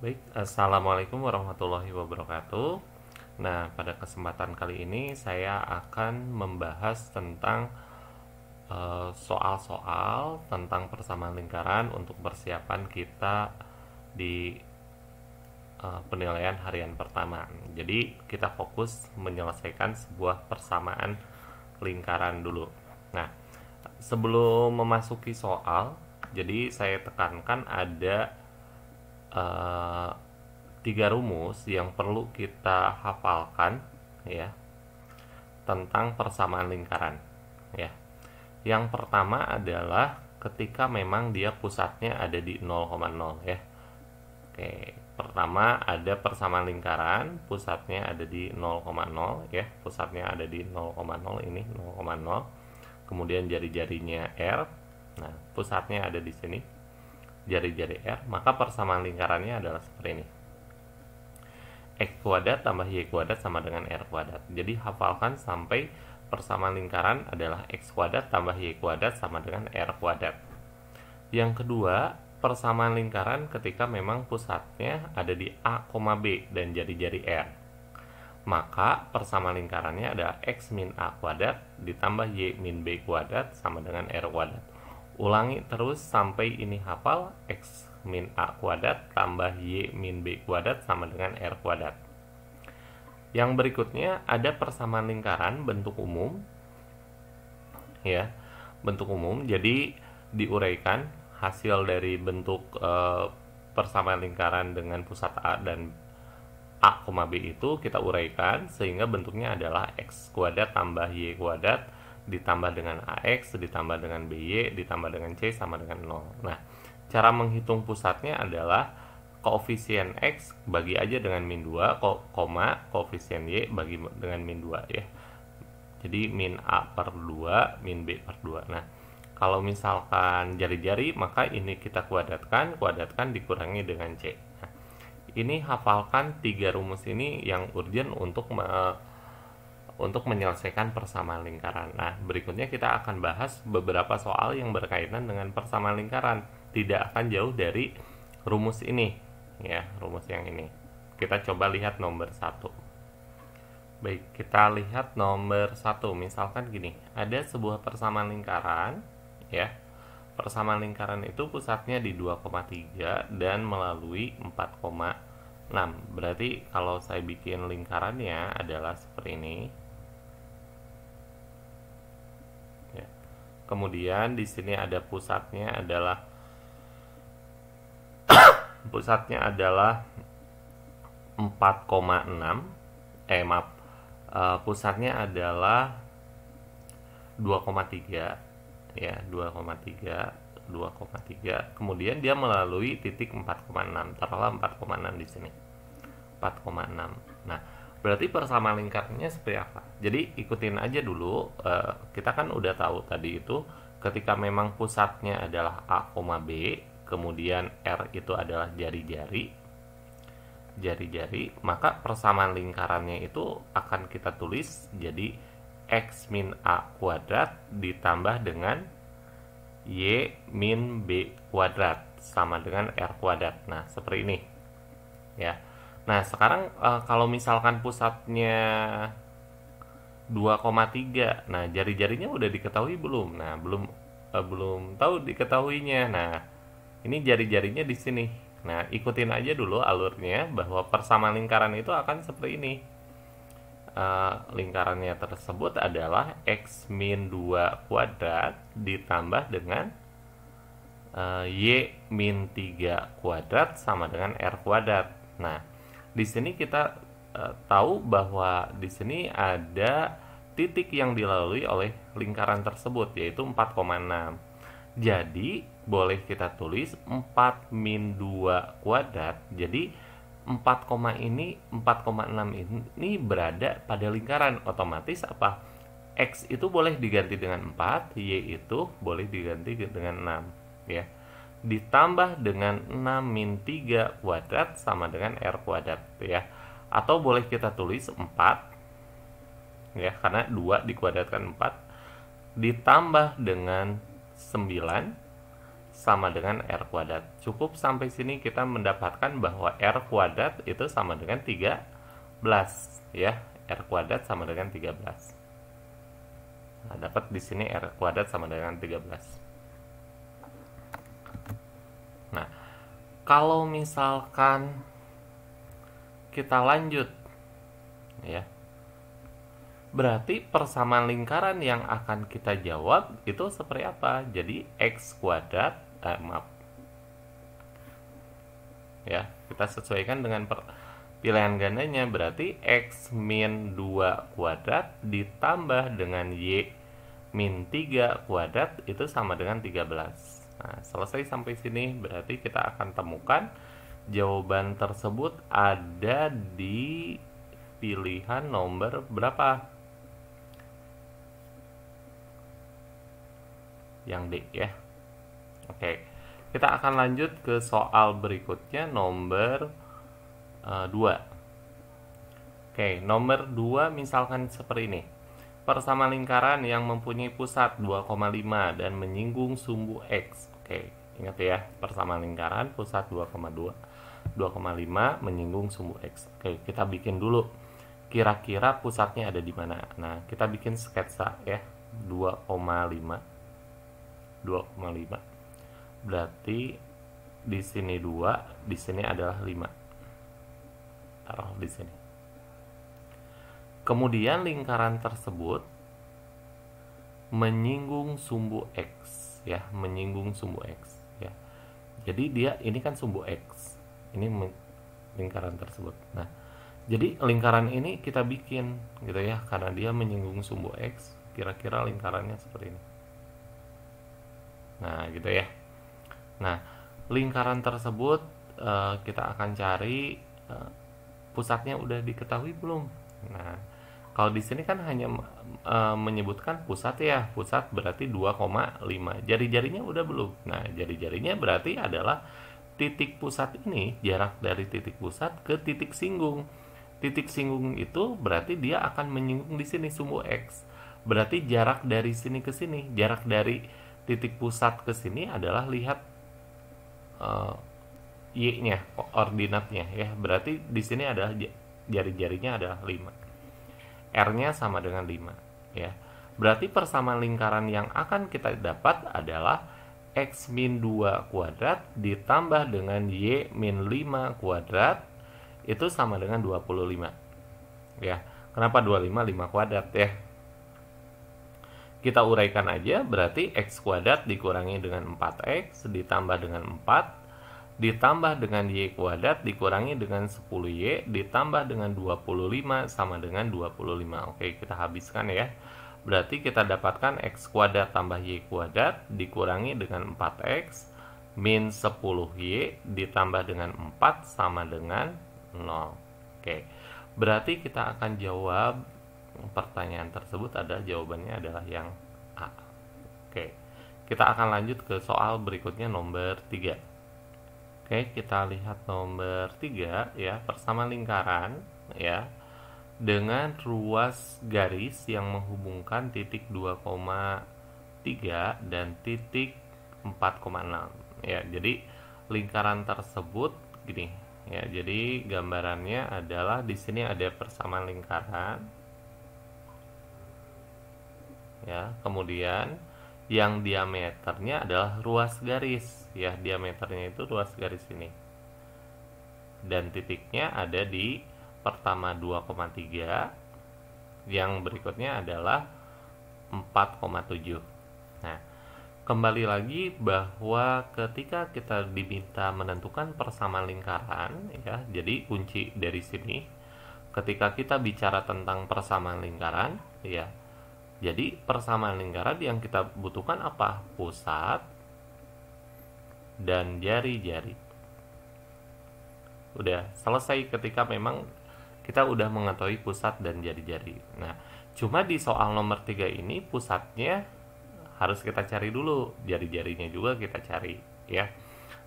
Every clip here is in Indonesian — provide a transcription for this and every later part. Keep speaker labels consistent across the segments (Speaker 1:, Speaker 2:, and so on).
Speaker 1: Baik, Assalamualaikum warahmatullahi wabarakatuh. Nah, pada kesempatan kali ini saya akan membahas tentang soal-soal tentang persamaan lingkaran untuk persiapan kita di penilaian harian pertama. Jadi, kita fokus menyelesaikan sebuah persamaan lingkaran dulu. Nah, sebelum memasuki soal, jadi saya tekankan ada 3 rumus yang perlu kita hafalkan ya tentang persamaan lingkaran ya. Yang pertama adalah ketika memang dia pusatnya ada di 0,0 ya. Oke, pertama ada persamaan lingkaran pusatnya ada di 0,0 ya. Pusatnya ada di 0,0 ini 0,0. Kemudian jari-jarinya R. Nah, pusatnya ada di sini. Jari-jari R, maka persamaan lingkarannya adalah seperti ini. X kuadrat tambah Y kuadrat sama dengan R kuadrat. Jadi hafalkan sampai persamaan lingkaran adalah X kuadrat tambah Y kuadrat sama dengan R kuadrat. Yang kedua, persamaan lingkaran ketika memang pusatnya ada di A, B dan jari-jari R. Maka persamaan lingkarannya adalah X min A kuadrat ditambah Y min B kuadrat sama dengan R kuadrat. Ulangi terus sampai ini hafal. X min A kuadrat tambah Y min B kuadrat sama dengan R kuadrat. Yang berikutnya ada persamaan lingkaran bentuk umum ya, bentuk umum. Jadi diuraikan hasil dari bentuk persamaan lingkaran dengan pusat A dan A, B itu kita uraikan sehingga bentuknya adalah X kuadrat tambah Y kuadrat ditambah dengan AX, ditambah dengan BY, ditambah dengan C sama dengan 0. Nah, cara menghitung pusatnya adalah koefisien X bagi aja dengan min 2, koefisien Y bagi dengan min 2 ya. Jadi min A per 2, min B per 2. Nah, kalau misalkan jari-jari, maka ini kita kuadratkan dikurangi dengan C. Nah, ini hafalkan 3 rumus ini yang urgent untuk menyelesaikan persamaan lingkaran. Nah, berikutnya kita akan bahas beberapa soal yang berkaitan dengan persamaan lingkaran. Tidak akan jauh dari rumus ini, ya, rumus yang ini. Kita coba lihat nomor 1. Baik, kita lihat nomor 1. Misalkan gini, ada sebuah persamaan lingkaran, ya. Persamaan lingkaran itu pusatnya di 2,3 dan melalui 4,6. Berarti kalau saya bikin lingkarannya adalah seperti ini. Kemudian di sini ada pusatnya adalah 4,6. Pusatnya adalah 2,3 ya, 2,3. Kemudian dia melalui titik 4,6. Taruhlah 4,6 di sini. 4,6. Nah, berarti persamaan lingkarannya seperti apa? Jadi ikutin aja dulu. Kita kan udah tahu tadi itu ketika memang pusatnya adalah A, B, kemudian R itu adalah jari-jari, maka persamaan lingkarannya itu akan kita tulis jadi X min A kuadrat ditambah dengan Y min B kuadrat sama dengan R kuadrat. Nah, seperti ini ya. Nah, sekarang kalau misalkan pusatnya 2,3. Nah, jari-jarinya udah diketahui belum? Nah, belum tahu diketahuinya. Nah, ini jari-jarinya di sini. Nah, ikutin aja dulu alurnya bahwa persamaan lingkaran itu akan seperti ini. Lingkarannya tersebut adalah X min 2 kuadrat ditambah dengan Y min 3 kuadrat sama dengan R kuadrat. Nah, di sini kita tahu bahwa di sini ada titik yang dilalui oleh lingkaran tersebut yaitu 4,6. Jadi boleh kita tulis 4 min 2 kuadrat. Jadi 4,6 ini berada pada lingkaran. Otomatis apa? X itu boleh diganti dengan 4, Y itu boleh diganti dengan 6 ya. Ditambah dengan 6 min 3 kuadrat sama dengan R kuadrat ya. Atau boleh kita tulis 4 ya, karena 2 dikuadratkan 4 ditambah dengan 9 sama dengan R kuadrat. Cukup sampai sini kita mendapatkan bahwa R kuadrat itu sama dengan 13 ya. R kuadrat sama dengan 13. Nah, dapat di sini R kuadrat sama dengan 13. Nah, kalau misalkan kita lanjut ya, berarti persamaan lingkaran yang akan kita jawab itu seperti apa? Jadi X kuadrat, maaf ya, kita sesuaikan dengan pilihan gandanya, berarti X min 2 kuadrat ditambah dengan Y min 3 kuadrat itu sama dengan 13. Nah, selesai sampai sini berarti kita akan temukan jawaban tersebut ada di pilihan nomor berapa? Yang D ya. Oke, kita akan lanjut ke soal berikutnya, nomor 2. Oke, nomor 2 misalkan seperti ini. Persamaan lingkaran yang mempunyai pusat 2,5 dan menyinggung sumbu X. Oke, ingat ya, persamaan lingkaran pusat 2,5 menyinggung sumbu X. Oke, kita bikin dulu kira-kira pusatnya ada di mana. Nah, kita bikin sketsa ya. 2,5. Berarti di sini 2, di sini adalah 5. Taruh di sini. Kemudian lingkaran tersebut menyinggung sumbu X ya, menyinggung sumbu X ya. Jadi dia ini kan sumbu X. Ini lingkaran tersebut. Nah, jadi lingkaran ini kita bikin gitu ya, karena dia menyinggung sumbu X, kira-kira lingkarannya seperti ini. Nah, gitu ya. Nah, lingkaran tersebut kita akan cari pusatnya udah diketahui belum? Nah, kalau di sini kan hanya menyebutkan pusat ya. Pusat berarti 2,5. Jari-jarinya udah belum? Nah, jari-jarinya berarti adalah titik pusat ini, jarak dari titik pusat ke titik singgung. Titik singgung itu berarti dia akan menyinggung di sini sumbu X. Berarti jarak dari sini ke sini, jarak dari titik pusat ke sini adalah lihat Y-nya, koordinatnya ya. Berarti di sini adalah jari-jarinya adalah 5. R-nya sama dengan 5 ya. Berarti persamaan lingkaran yang akan kita dapat adalah X min 2 kuadrat ditambah dengan Y min 5 kuadrat itu sama dengan 25 ya. Kenapa 25? 5 kuadrat ya. Kita uraikan aja, berarti X kuadrat dikurangi dengan 4X ditambah dengan 4 ditambah dengan Y kuadrat dikurangi dengan 10Y ditambah dengan 25 sama dengan 25. Oke, kita habiskan ya. Berarti kita dapatkan X kuadrat tambah Y kuadrat dikurangi dengan 4X min 10Y ditambah dengan 4 sama dengan 0. Oke, berarti kita akan jawab pertanyaan tersebut, ada jawabannya adalah yang A. Oke, kita akan lanjut ke soal berikutnya nomor 3. Oke, kita lihat nomor 3 ya, persamaan lingkaran ya dengan ruas garis yang menghubungkan titik 2,3 dan titik 4,6 ya. Jadi lingkaran tersebut gini ya. Jadi gambarannya adalah di sini ada persamaan lingkaran ya, kemudian yang diameternya adalah ruas garis ya, diameternya itu ruas garis ini, dan titiknya ada di pertama 2,3, yang berikutnya adalah 4,7. Nah, kembali lagi bahwa ketika kita diminta menentukan persamaan lingkaran ya, jadi kunci dari sini ketika kita bicara tentang persamaan lingkaran ya, jadi persamaan lingkaran yang kita butuhkan apa? Pusat dan jari-jari. Udah selesai ketika memang kita udah mengetahui pusat dan jari-jari. Nah, cuma di soal nomor 3 ini pusatnya harus kita cari dulu, jari-jarinya juga kita cari ya.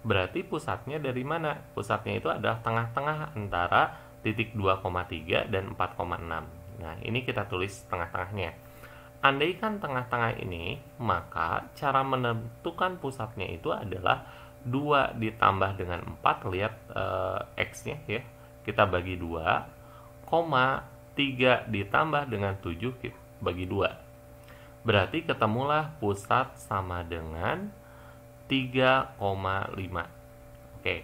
Speaker 1: Berarti pusatnya dari mana? Pusatnya itu adalah tengah-tengah antara titik 2,3 dan 4,6. Nah, ini kita tulis tengah-tengahnya. andaikan tengah-tengah ini, maka cara menentukan pusatnya itu adalah 2 ditambah dengan 4, lihat X-nya ya, kita bagi 2, 3 ditambah dengan 7 kita bagi 2. Berarti ketemulah pusat sama dengan 3,5. Oke.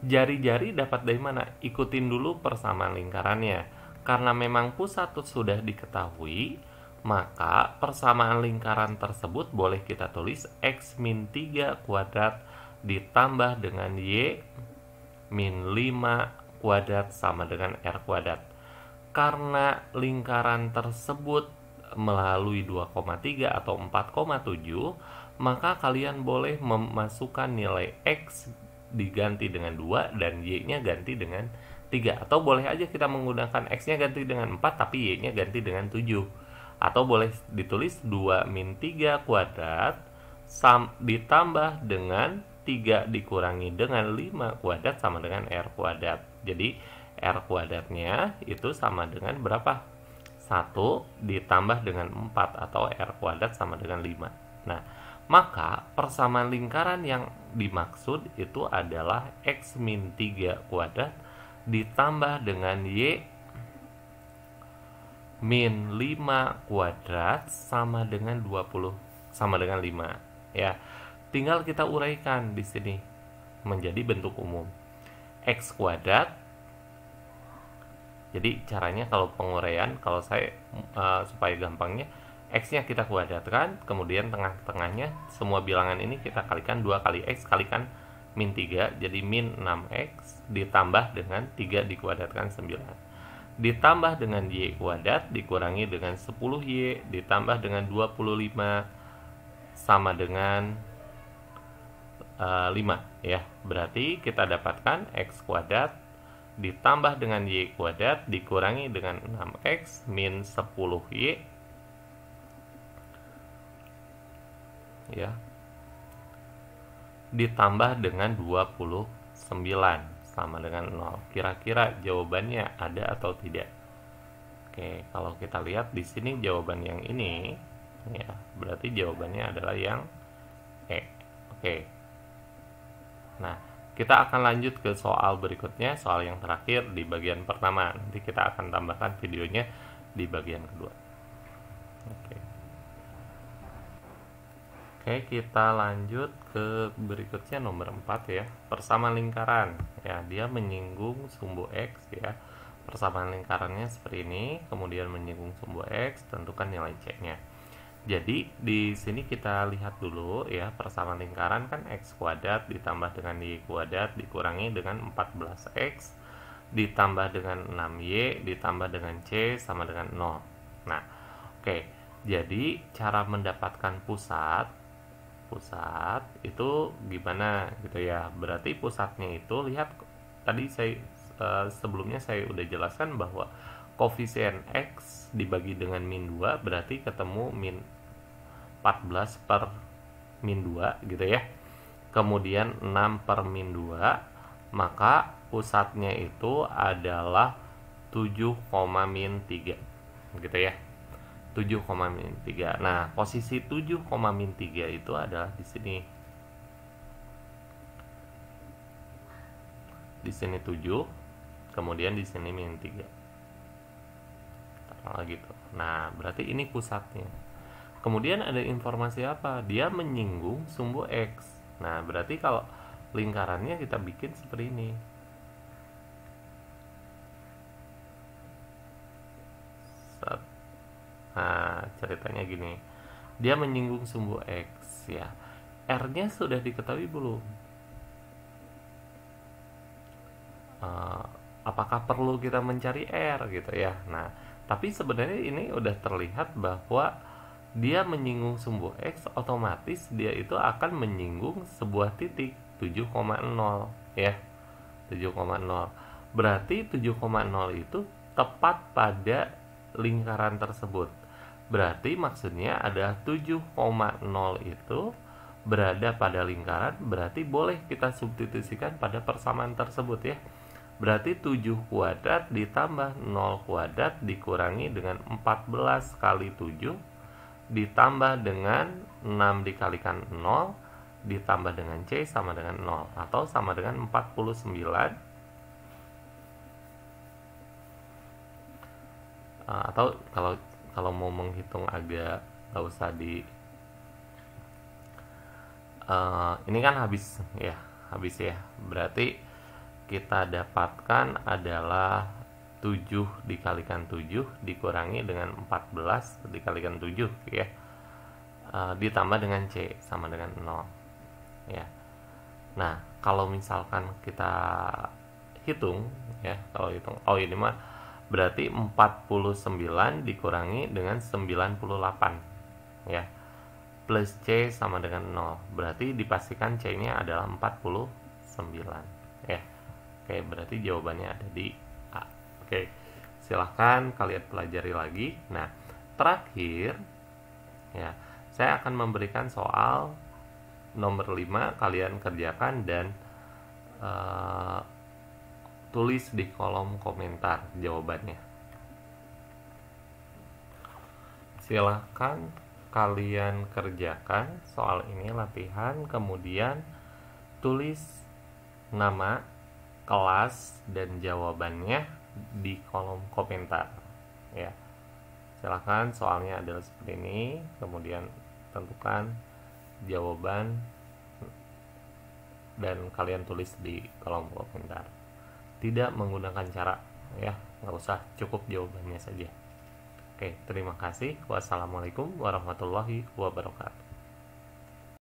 Speaker 1: Jari-jari dapat dari mana? Ikutin dulu persamaan lingkarannya. Karena memang pusat sudah diketahui, maka persamaan lingkaran tersebut boleh kita tulis X min 3 kuadrat ditambah dengan Y min 5 kuadrat sama dengan R kuadrat. Karena lingkaran tersebut melalui 2,3 atau 4,7, maka kalian boleh memasukkan nilai X diganti dengan 2 dan Y-nya ganti dengan 3. Atau boleh aja kita menggunakan X-nya ganti dengan 4 tapi Y-nya ganti dengan 7. Atau boleh ditulis 2 min 3 kuadrat ditambah dengan 3 dikurangi dengan 5 kuadrat sama dengan R kuadrat. Jadi R kuadratnya itu sama dengan berapa? 1 ditambah dengan 4 atau R kuadrat sama dengan 5. Nah, maka persamaan lingkaran yang dimaksud itu adalah X min 3 kuadrat ditambah dengan Y min 5 kuadrat sama dengan 20 sama dengan 5 ya. Tinggal kita uraikan di sini menjadi bentuk umum. X kuadrat. Jadi caranya kalau penguraian, kalau saya supaya gampangnya, X-nya kita kuadratkan, kemudian tengah-tengahnya semua bilangan ini kita kalikan 2 kali X kalikan min 3, jadi min 6X ditambah dengan 3 dikuadratkan 9. Ditambah dengan Y kuadrat dikurangi dengan 10Y ditambah dengan 25 sama dengan 5 ya. Berarti kita dapatkan X kuadrat ditambah dengan Y kuadrat dikurangi dengan 6X min 10Y ya, ditambah dengan 29 sama dengan 0. Kira-kira jawabannya ada atau tidak? Oke, kalau kita lihat di sini jawaban yang ini ya, berarti jawabannya adalah yang E. Oke. Nah, kita akan lanjut ke soal berikutnya, soal yang terakhir di bagian pertama. Nanti kita akan tambahkan videonya di bagian kedua. Oke. Oke, kita lanjut ke berikutnya nomor 4 ya. Persamaan lingkaran. Ya, dia menyinggung sumbu X ya. Persamaan lingkarannya seperti ini, kemudian menyinggung sumbu X, tentukan nilai C-nya. Jadi di sini kita lihat dulu ya, persamaan lingkaran kan X kuadrat ditambah dengan Y kuadrat dikurangi dengan 14X ditambah dengan 6Y ditambah dengan C sama dengan 0. Nah, oke. Jadi cara mendapatkan pusat itu gimana gitu ya. Berarti pusatnya itu, lihat tadi saya sebelumnya saya udah jelaskan bahwa koefisien X dibagi dengan min 2 berarti ketemu min 14 per min 2 gitu ya. Kemudian 6 per min 2, maka pusatnya itu adalah 7, min 3 gitu ya. 7, min 3. Nah, posisi 7, min 3 itu adalah di sini. Di sini 7, kemudian di sini min 3. Gitu. Nah, berarti ini pusatnya. Kemudian ada informasi apa? Dia menyinggung sumbu X. Nah, berarti kalau lingkarannya kita bikin seperti ini. Nah, ceritanya gini. Dia menyinggung sumbu X ya. R-nya sudah diketahui belum? Apakah perlu kita mencari R gitu ya? Nah, tapi sebenarnya ini udah terlihat bahwa dia menyinggung sumbu X, otomatis dia itu akan menyinggung sebuah titik 7,0 ya. 7,0. Berarti 7,0 itu tepat pada lingkaran tersebut. Berarti maksudnya ada 7,0 itu berada pada lingkaran, berarti boleh kita substitusikan pada persamaan tersebut ya. Berarti 7 kuadrat ditambah 0 kuadrat dikurangi dengan 14 kali 7 ditambah dengan 6 dikalikan 0 ditambah dengan C sama dengan 0 atau sama dengan 49, atau kalau mau menghitung agak nggak usah di ini kan habis ya, berarti kita dapatkan adalah 7 dikalikan 7 dikurangi dengan 14 dikalikan 7 ya, ditambah dengan C sama dengan 0 ya. Nah, kalau misalkan kita hitung ya, kalau hitung, oh ini mah berarti 49 dikurangi dengan 98 ya, plus C sama dengan 0, berarti dipastikan C nya adalah 49 ya. Oke, berarti jawabannya ada di A. Oke, silahkan kalian pelajari lagi. Nah, terakhir ya, saya akan memberikan soal nomor 5, kalian kerjakan dan tulis di kolom komentar jawabannya. Silahkan kalian kerjakan soal ini latihan, kemudian tulis nama, kelas, dan jawabannya di kolom komentar ya. Silahkan, soalnya adalah seperti ini, kemudian tentukan jawaban dan kalian tulis di kolom komentar. Tidak menggunakan cara ya, nggak usah, cukup jawabannya saja. Oke, terima kasih. Wassalamualaikum warahmatullahi wabarakatuh.